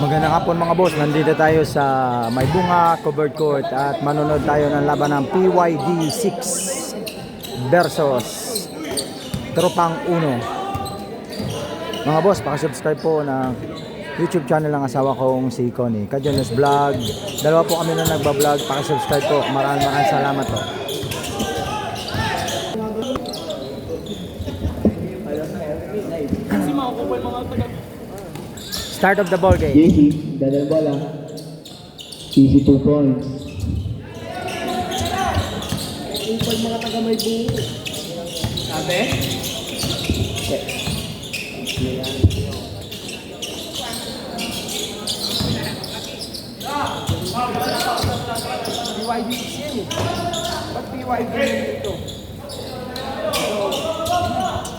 Magandang hapon mga boss, nandito tayo sa May Bunga Covered Court at manonood tayo ng laban ng PYD 6 versus Tropang Uno. Mga boss, pakisubscribe po ng YouTube channel ng asawa kong si Connie, Kajones Vlog. Dalawa po kami na nagbablog, pakisubscribe po. Maraming salamat po. Start of the ball game. JC, dadal bola. Easy 2 points. Upal mga taga may buo. Sabi? PYD yan eh. Ba't PYD dito?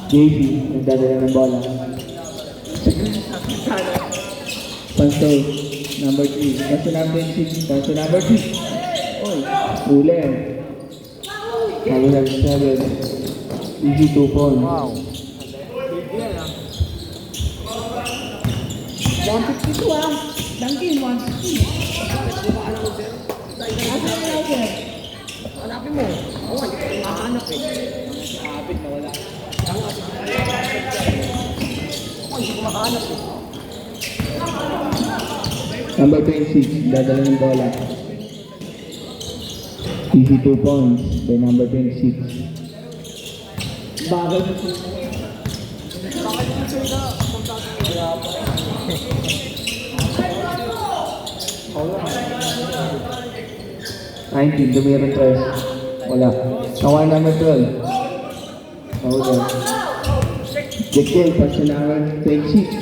JC, nagdadala ng bola. Pansol, number 3. Paso number 6. Paso number 6. Oy, uli. Number 7. Easy 2 points. Wow. 152 ah. Dangkin, 150. Hanapin mo. Oo, hindi ko mahanap eh. Nakapit na wala. Hindi ko mahanap eh. Number 26, dadala ng bola. Easy 2 points by number 26. Bagay na po. Bakit mo sila na 19, dumiran 3. Wala. Nawa number 12. Wala. Jekyll, paso number 26.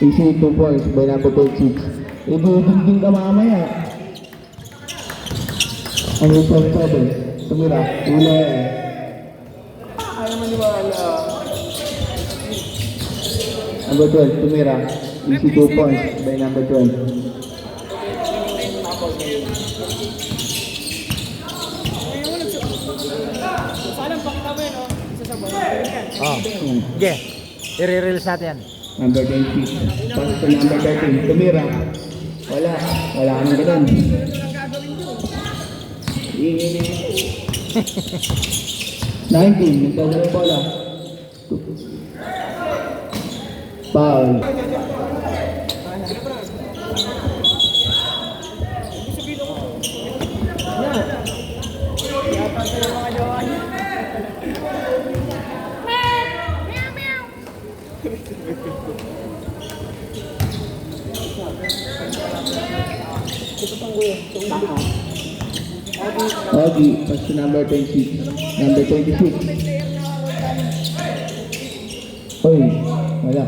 Easy 2 points by number 26. Ibubinding ka mamaya. Ano yung 7? Tumira. Uli. ayaw maniwala. Number 12, tumira. Easy 2 points by number 12. Oh. Okay. I-release natin yan. Number 26. Pass to number 13. Tumira. Wala. Wala ka nang ganun. 19. Nagdadala ng bola. Foul. Ogi, pass to number 26. Number 26. Oy, wala.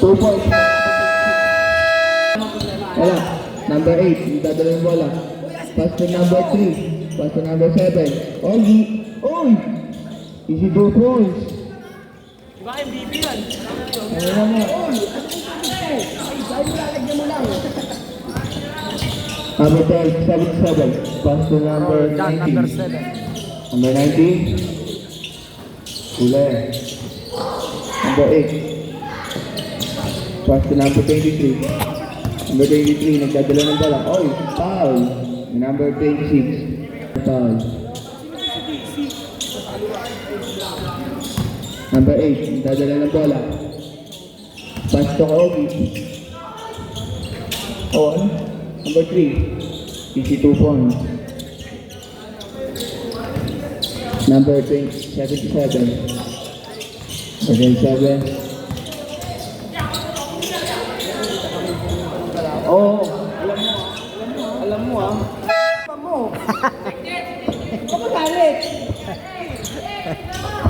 Two points. Wala. Number 8, dadala ng bola. Pass to number 3. Pass to number 7. Ogi. Oy! Easy 2 points. Diba MVP yan? Ano naman? Number 10, 77. Pass to number Done, 19. number 7. Number 19. Uli. Number 8. Pass to number 23. Number 23, nagdadala ng bola. Oy, foul. Number 26. Foul. Number 8, nagdadala ng bola. Pass to Ogi. Oh, ano? Number 3. Easy 2 points. Number 77. Number 77. Oh, Alam mo ah. Pa mo. Ako magalit.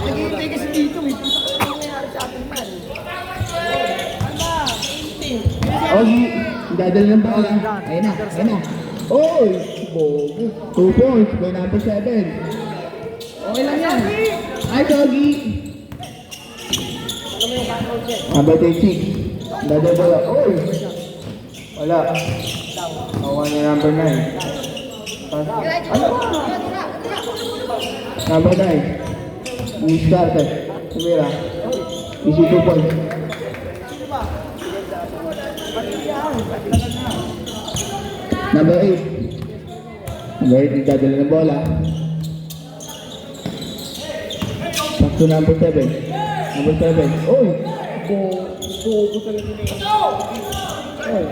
Naghihintay kasi dito eh. Ano nangyari sa atin man? Ano? Ogi, dadala ng bola. Ayun na, ayun na. Oy, bogo. 2 points by number 7. Okay lang yan. Ay, Ogi. Number 36. Dadala bola. Oy. Wala. Awan niya number 9. Ano? Number 9. Luis Carter. Tumira. Easy 2 points. Number 8. Number 8, nagdadala ng bola. Back to number 7. Number 7. Oy!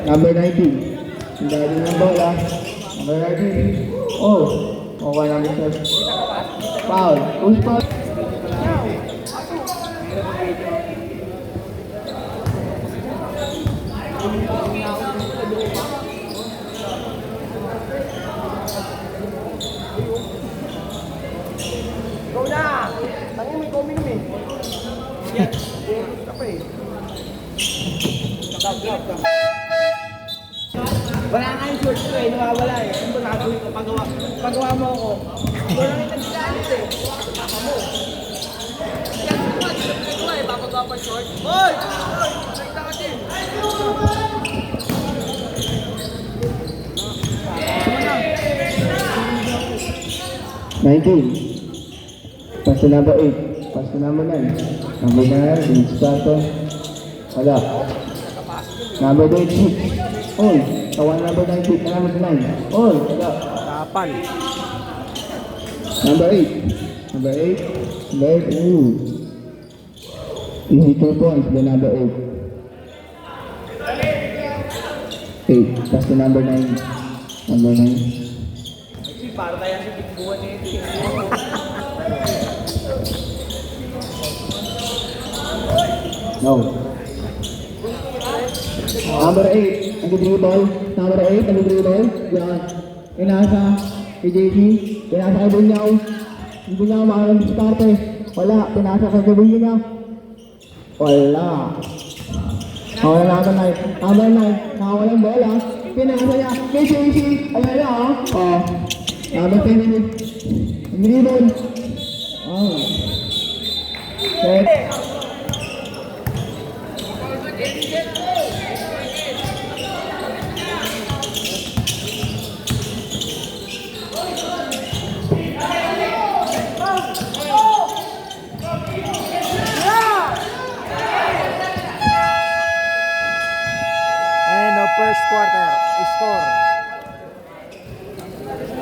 Number 19. Nagdadala ng bola. Number 19. Oh! Okay, number 7. Foul. Who's foul? Go na! Tangin may coming eh. Apa eh? Wala nga yung short ko eh, nawawala eh. Ano ba nagawin ko? Pagawa mo ako. Wala nga yung nagsigalit eh. Baka mo. Ito eh, papagawa pa short. Hoy! Hoy! Nakita ka din. 19. Pass to number 8. Pass to number 9. Number 9, Luis Carter. Wala. Number 26. Oy! Kawan number 19. Number 9. Oy! Wala. Tapal. Number 8. Number 8. Number 8. Ooh. Easy 2 points by number 8. 8. Pass to number 9. Number 9. Para kaya sa tigbuhan eh. No. Number 8. Nag-dribble. Number 8. Nag-dribble. Yan. Inasa. Kay JC. Pinasa kay Bunyaw. Bunyaw makalang diskarte. Wala. Pinasa kay Bunyaw. Wala. Wala number 9. Number 9. Nakawalang bola. Pinasa niya. Kay JC. Ayan na ah. Oh. Number 10. Nag-dribble. Oh. Set. And of first quarter, score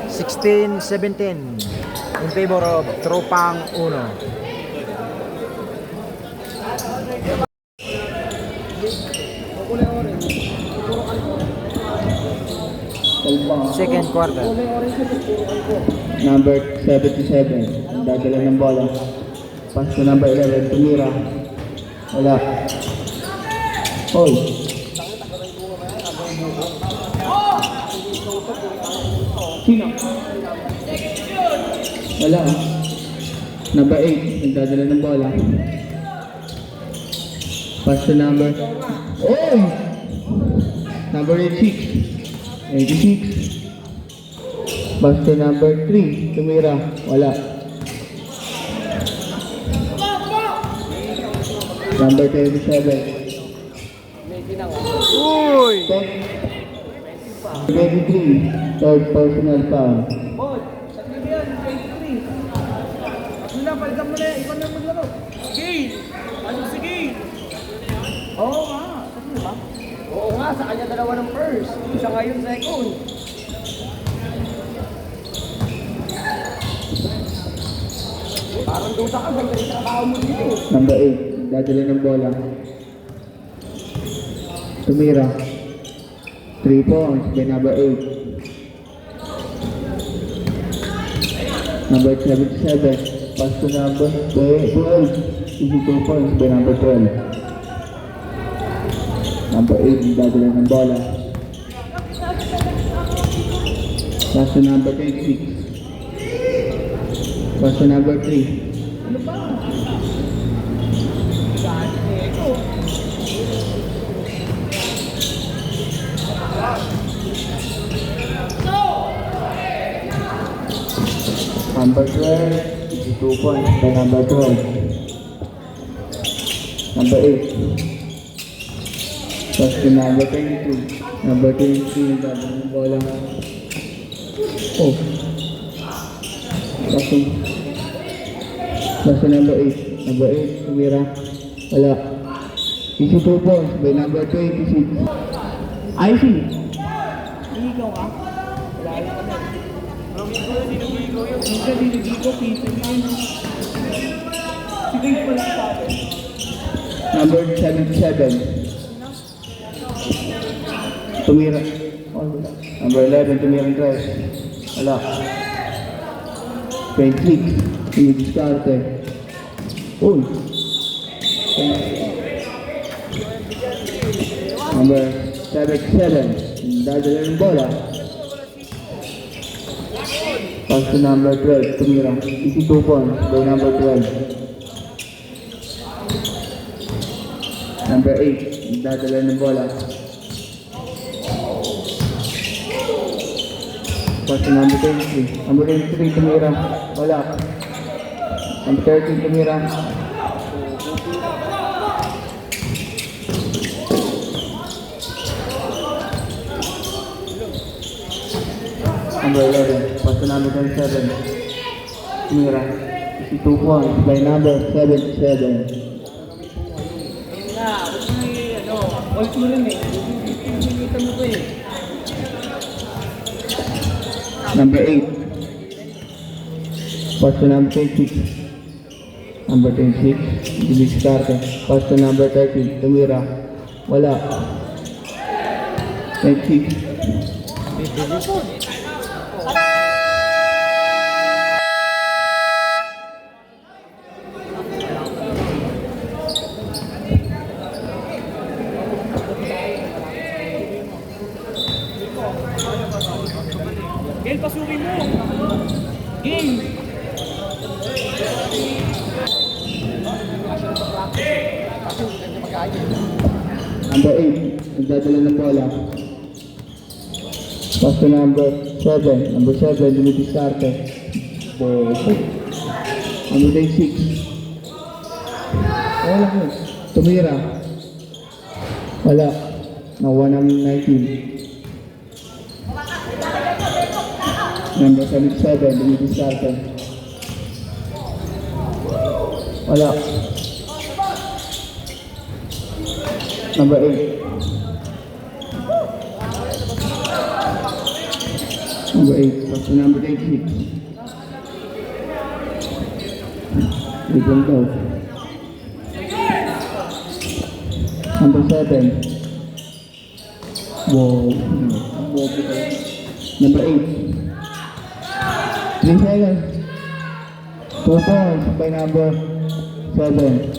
16-17 in favor of Tropang Uno. Second quarter. Number 77. Ang dadala ng bola. Pass to number 11. Tumira. Wala. Hoy. Sino? Wala. Number 8. Ang dadala ng bola. Pass to number... Oh! Number 86. 86. Pass to number 3. Tumira. Wala. Number 37. Uy! 23. Third personal foul. Boy, sa TV yan, 23. Ano na, palitan mo na yan. Ikaw na maglaro. Sige! Ano sige? Oo nga. Ano ba? Oo nga, sa kanya dalawa ng first. Siya ngayon second. Parang dusa ka, ganda yung trabaho mo dito. Number 8. Dadala ng bola. Tumira. 3 points by number 8. Number 77. Pass to number 12. Easy 2 points by number 12. Number 8. Dadala ng bola. Pass to number 26. Pass to number 3. Ano ba? Galit na ito. Number 12, 2 points by number 12. Number 8. Pass to number 22. Number 22, dadala ng bola. Oh. Pass to Basta number 8. Number 8, tumira. Wala. Easy 2 points by number 26. IC. Niligaw ka? Wala lang kami. Hindi niligaw yun. Hindi niligaw, Peter yun. Sige, pala sa atin. Number 77. Tumira. Number 11, tumira ng tres. Wala. 26. Diskarte. Uy. Number 77. Dadala ng bola. Pass to number 12. Tumira. Easy 2 points by number 12. Number 8. Dadala ng bola. Pass to number 23. Number 23. Tumira. Wala. Number 13. Tumira. Number 11, pass to number 27. Tumira. 2 points by number 77. Na, huwag mo all two rin eh. Pinitan mo pa eh. Number 8. Pass to number 26. Number 26. Diskarte. Pass to number 30. Tumira. Wala. 26. Gail, pasukin mo! Gail! Number 8. Nagdadala ng bola. Pass to number 7. Number 7. Diskarte. Number 26. Wala ko. Tumira. Wala. Nakuha ng 19. Number 77, Diskarte. Wala. Number 8. Number 8, pass to number 86. Bigyan daw. Number 7. Wow. Number 8. 3 seconds. 2 points by number 7.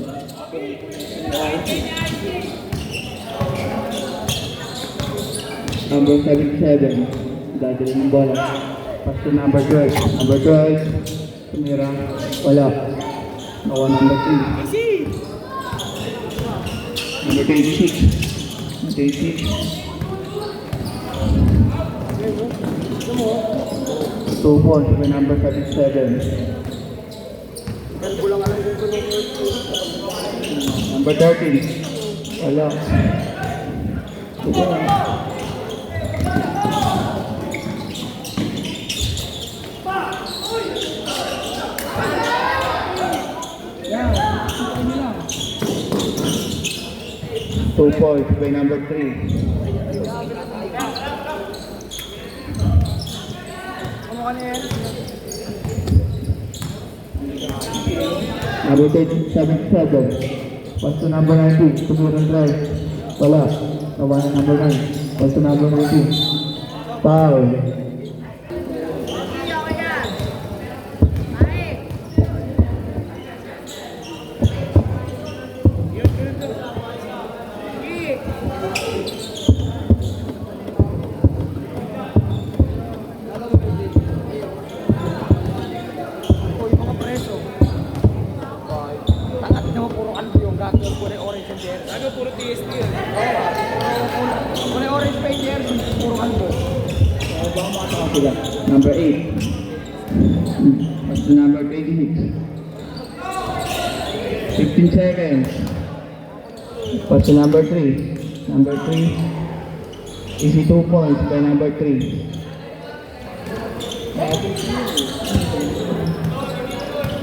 Number 77. Dadali ng bola. Pass to number 12. Number 12. Tumira. Wala. Nakuha number 3. Number 26. 26. 2 points by number 37. Number 13. Wala. Two points by number 3. Number 77. Pass to number 19. Tumira ng drive. Wala. Nawa na number 9. Pass to number 19. Foul. Puro TST yun. Puro orange paint yan. Puro kalbo. Number 8. Pass to number 86. 15 seconds. Pass to number 3. Number 3. Easy 2 points by number 3.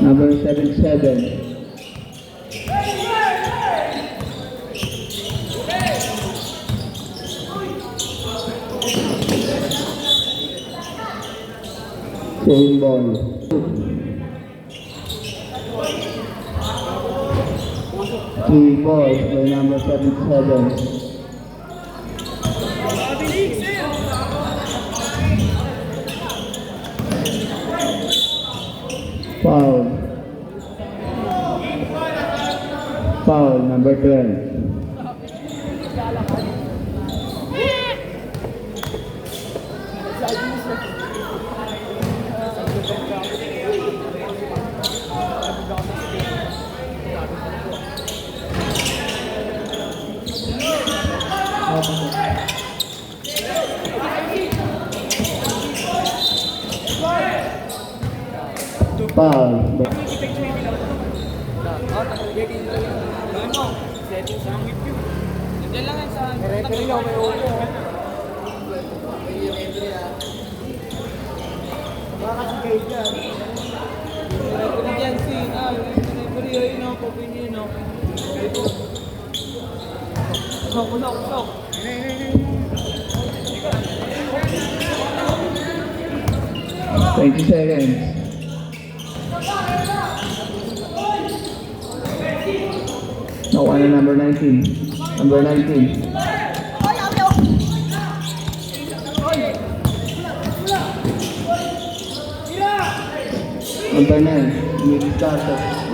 Number 77. Same ball. Three balls by number 77. Foul. Foul, number 12. Foul. Diyan lang yan sa... Referee lang, may ulo. Baka si Kate yan. Referee dyan si... referee yun, no? Pupin yun, no? Usok, usok, usok. 20 seconds. No, ano number 19? Number 19. Number 9. Mid-start.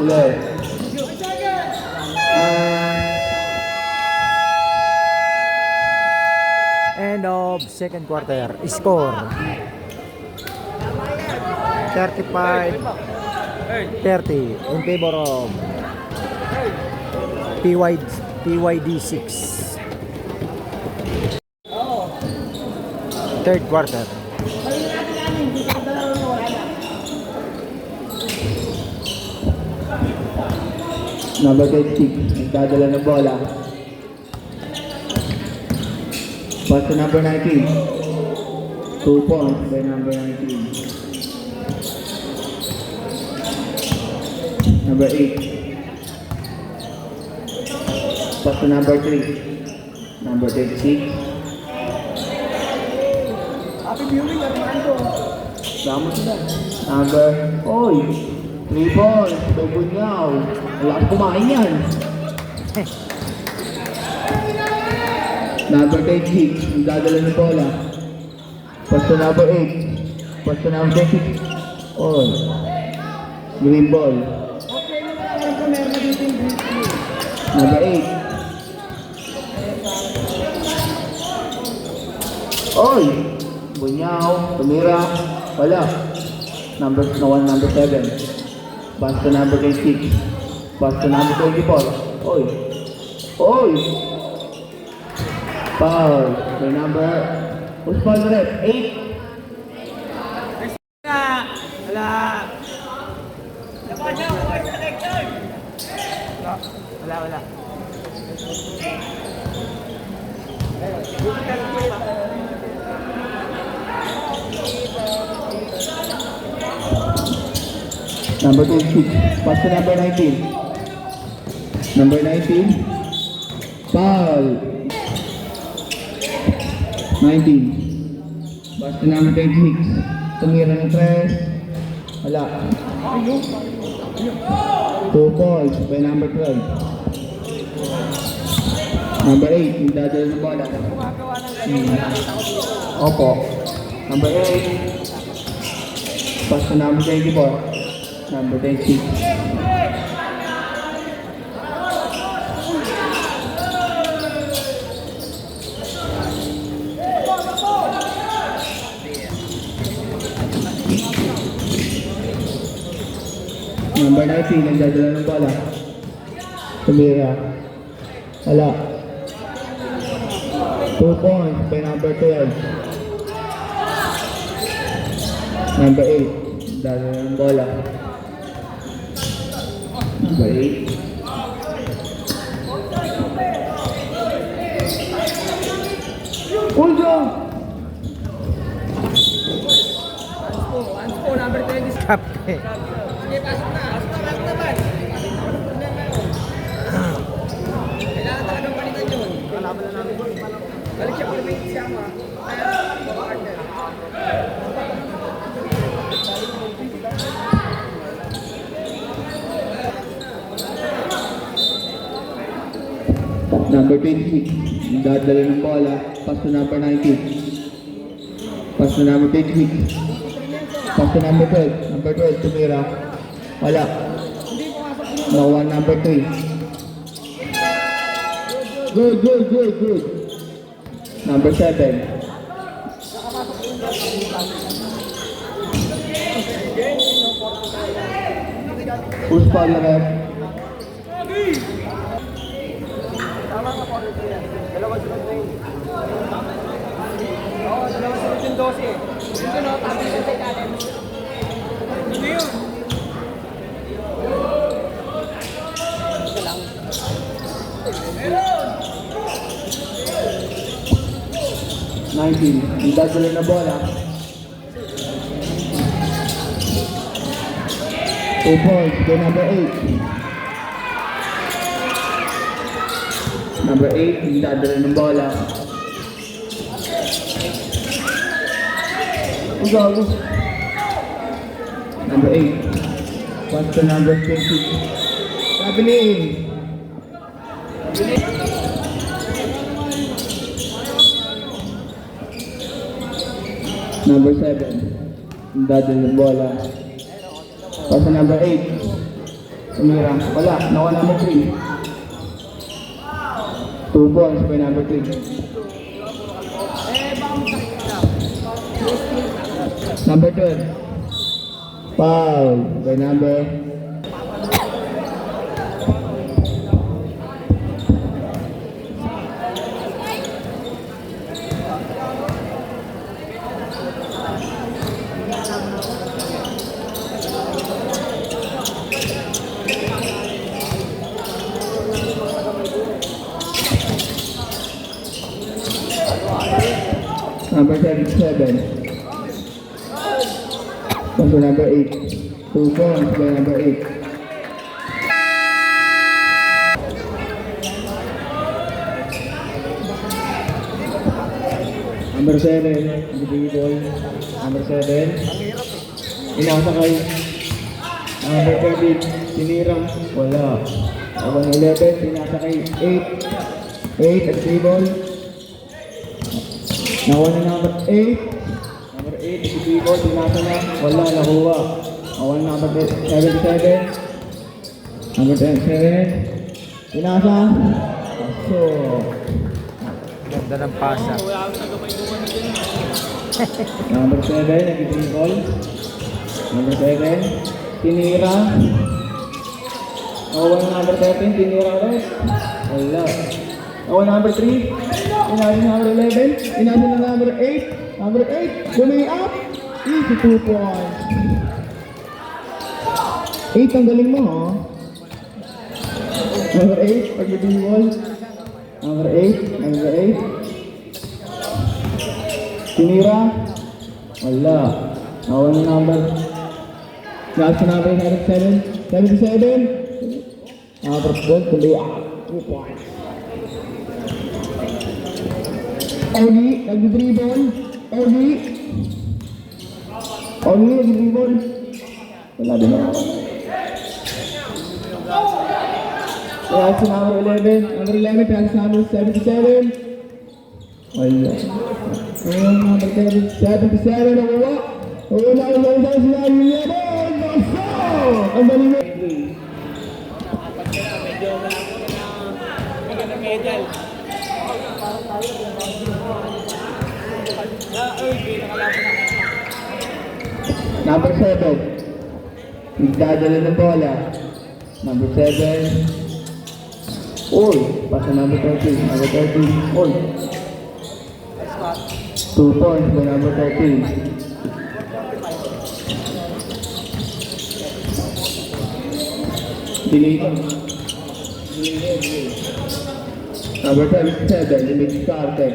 Ulit. End of second quarter. Score 35-30 in favor of PYD 6. Third quarter. Number 26. Nagdadala ng bola. Pass to number 19. 2 points by number 19. Number 8. Pass to number 3. Number 36. Happy viewing, Armando. Damo sila. Number, oy, 3 balls, by Bunyaw. Wala kang kumain yan. Number 36, nagdadala ng bola. Pass to number 8. Pass to number 6. Oy, green ball. Number 8. Oy! Bunyaw, tumira, wala. Number 7. Pass to number 26. Pass to number 24. Oy! Oy! Foul. By number, who's foul rep? 8. Wala. Number 26. Pass to number 19. Number 19. Foul. 19. Pass to number 26. Tumira ng 3. Wala. 2 points by number 12. Number 8. Yung dadala ng bola. Opo. Number 8. Pass to number 24. Number 26. Number 19, nagdadala ng bola. Tumira. Wala. 2 points by number 12. Number 8, nagdadala ng bola. Number 8. Pull down! Anspo, number 20. Captain. Kailangan talagang balikan yun. Kalaban na namin. Balik siya pala may isama. Kaya, partner. Number 26, dadala ng bola, pass to number 19. Pass to number 26. Pass to number 12. Number 12, tumira. Wala. No one, number 3. Good. Number 7. Who's foul na ref? Dalawa sunod na yun. Oo, dalawa sunod yung 12 eh. Dito no, tapos yung sa ikalim. Ano yun? Ito lang. Meron! 19. Yung dadala na bola. 2 points to number 8. Number 8, yung dadala ng bola. Go. Number 8. Pass to number 20. Traveling. Number 7. Yung dadala ng bola. Pass to number 8. Sumira. Wala. Nawa number 3. 2 points by number 3. Number 12. Foul by number number 37. Pass to number 8. 2 points by number 8. Number 7, individual. Number 7. Inasakay. Number 13, sinira. Wala. Number 11, pinasakay. 8. 8, individual. Nakuha na number 8. Number 8, individual. Pinasa na. Wala, nakuha. Nakuha na number 77. Number 7. Pinasa. So, Ganda ng pasa. number 7, nag-dribble. Number 7, tinira. Nakuha na number 13, tinira ulit. Wala. Nakuha number 3. Inasa number 11. Inasa na number 8. Number 8, bumay up. Easy 2 points. 8 ang galing mo, ha? Number 8, pag-dribble. Number 8, number 8. Tinira. Wala. Nakuha na number. Last number 77. 77. Number 12, bumay up. 2 points. Oli, nag-dribble. Oli, nag-dribble. Wala din ako. Kaya sa number 11. Number 11, kaya sa number 77. Wala. Ayun, number 77, nakuha. Wala, sa sila, 11. Ang galing mo. Number 7. Nagdadala ng bola. Number 7. Uy, pasa number 13. Number 13. Uy. 2 points by number 13. Deleted. Number 27, Limit Carter.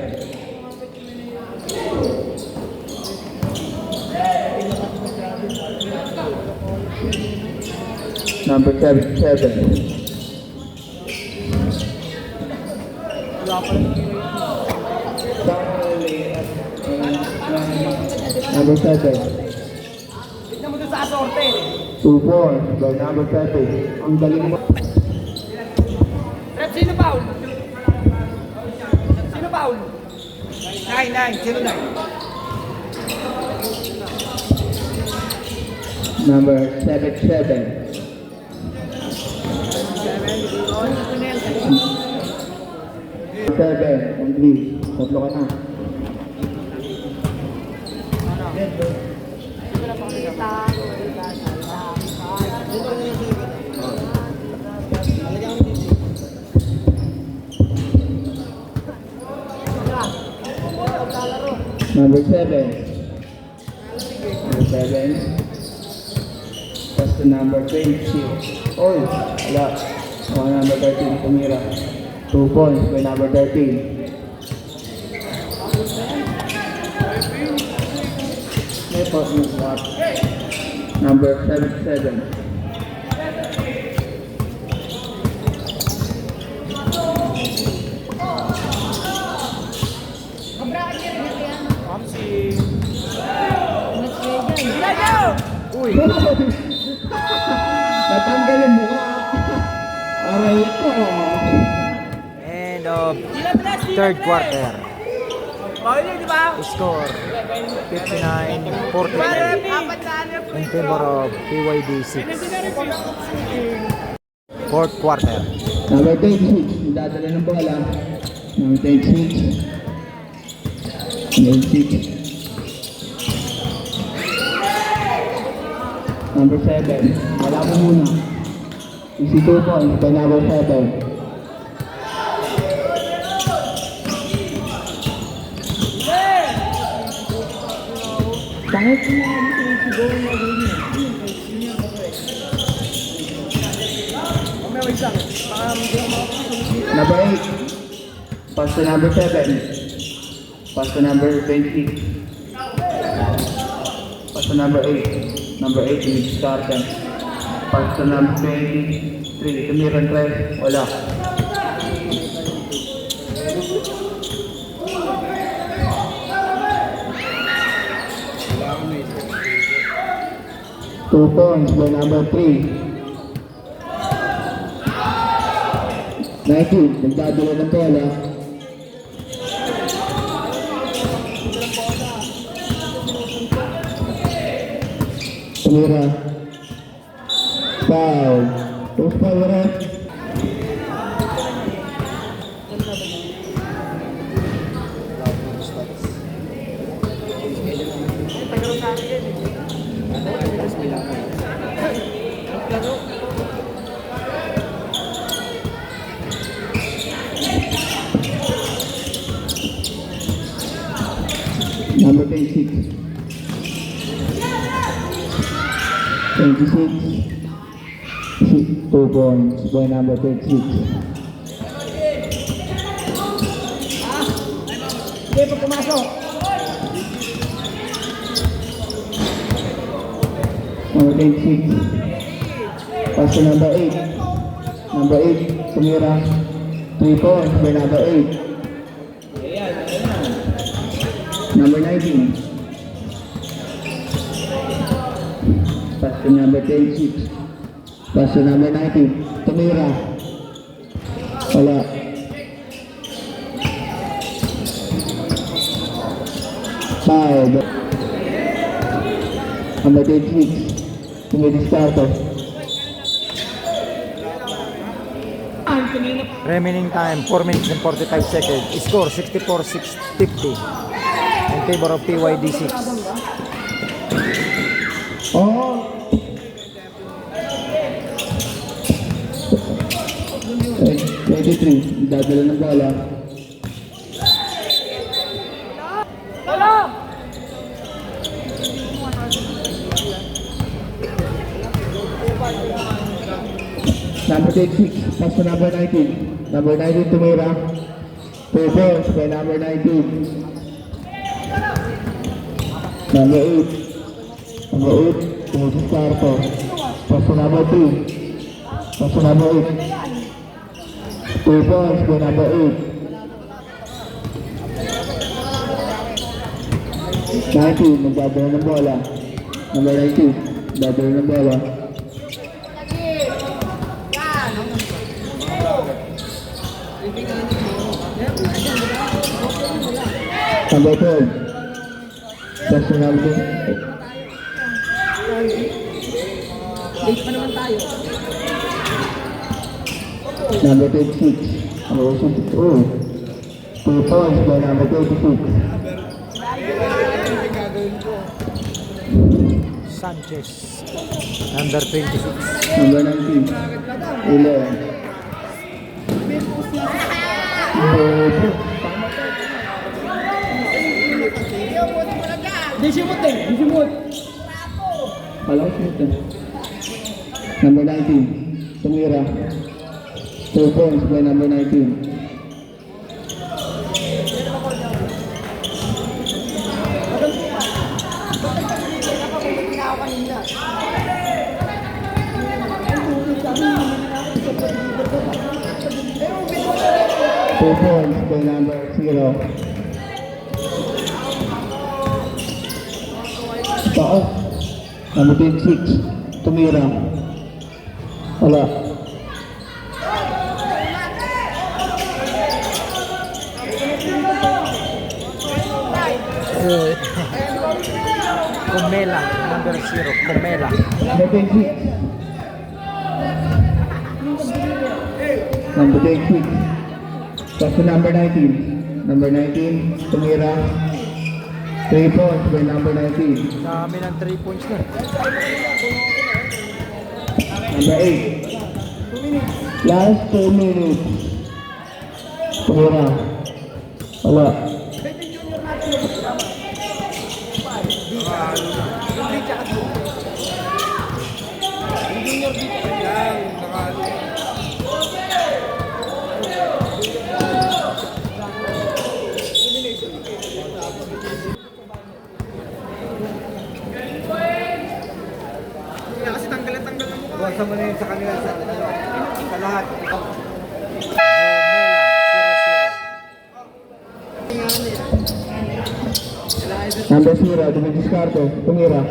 Number 77. Number 7. Tignan mo doon sa asorte. 2 points by number 7. Ang galing mo. Rep, sino foul? Sino foul? 9. Sino 9? Number 77. 7 on 3. Tatlo ka na. Number 7. Number 7. That's the number 20. Oh, wala. Number 13, tumira. 2 points by number 13. Number 77. Uy! Natanggal yung mukha. Aray ko. End of third quarter. Foul yun, di ba? Score 59-43 Apat na ano, in favor of PYD 6. Fourth quarter. Number 26. Dadala ng bola. Number 26. Number 6. Number 7. Wala mo muna. 62 points by number 7. Bakit mo na siguro na ganyan? Mamaya wait lang. Baka hindi ako makapagod. Number 8. Pass to number 7. Pass to number 26. Pass to number 8. Number 8, Mix Carter. Pass to number 23. Tumiran 3. Wala. Two points by number 3. 19. Nagdadala ng bola. Tumira. Foul. Two foul rin. Number 26. 26. 2 points by number 26. Hindi, pag pumasok. Number 26. Pass to number 8. Number 8. Tumira. 3 points by number 8. Number 19. Pass to number 26. Pass to number 19. Tumira. Wala. Foul. Number 26. Tumidiskarto. Remaining time 4 minutes and 45 seconds. Score 64-50 in favor of PYD 6. Oh! 23. Dadala ng bola. Wala! Number 26. Pass to number 19. Number 19 tumira. 2 balls by number 19. Number 8. Number 8. Tumidiskarto. Question number 2. Question number 8. 2 points for number 8. 19, magdadala ng bola. Number 19, dadala ng bola. Number 12. Question number 8. Late pa naman tayo. Number 26. Oh, 2 points by number 26. Sanchez, number 26. Number 19. 11. Disimut eh, disimut. Alam ko ito. Number 19. Tumira. 2 points by number 19. Two points by number 0. Taas. Number 26. Tumira. Wala. Comela, number 0. Comela. Number 26. Number 26. Question number 19. Number 19. Tumira. 3 points by number 19. Dami ng 3 points na. Number 8. Last 2 minutes. Tumira. Wala. Kasi tanggal na mukha. Basta mo na yun sa kanila sa lahat. Number 0. Dumidiskarte. Tumira.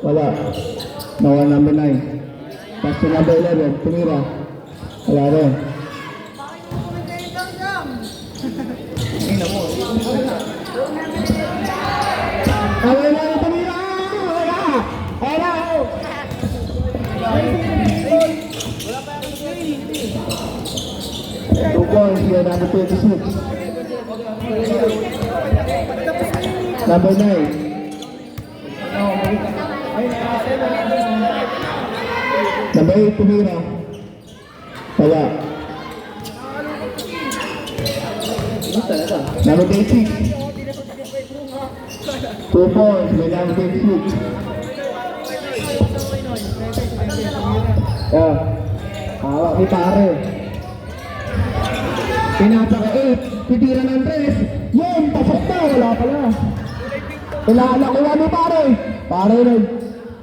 Wala. Nawa number 9. Question number 11. Tumira. Wala rin. Away na yung tumira! Wala! Wala! Two points here, number 26. Number 9. Number 8, tumira. Wala. Number 26. 2 points by number 26. Hawak ni pare. Pinapaka-8. Titira ng 3. Yun, pasok na. Wala pala. Kailangan nakuha ni pare. Pare rin.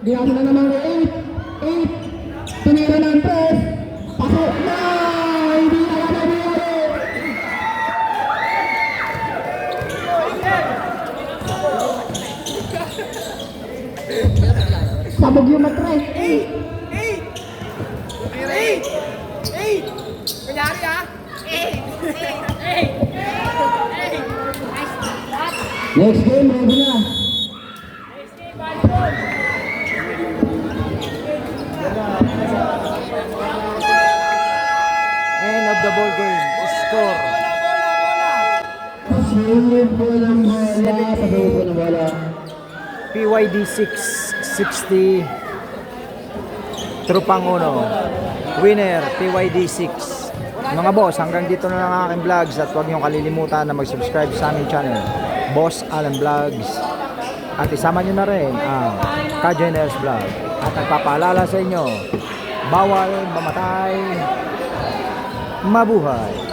Ginasa na naman ng 8. 8. Tinira ng 3. Pasok na. Hindi na kami sabog yung matres. 8! Kanyari ah! Next game, ready na. End of the ball game. Score. Sunod po ng bola. Pagawin po ng bola. PYD 660. Trupang Uno. Winner, PYD 6. Mga boss, hanggang dito na lang ang aking vlogs at huwag niyong kalilimutan na mag-subscribe sa aming channel, Boss Alan Vlogs. At isama niyo na rin ang Kajeners Vlog. At nagpapaalala sa inyo, bawal mamatay, mabuhay.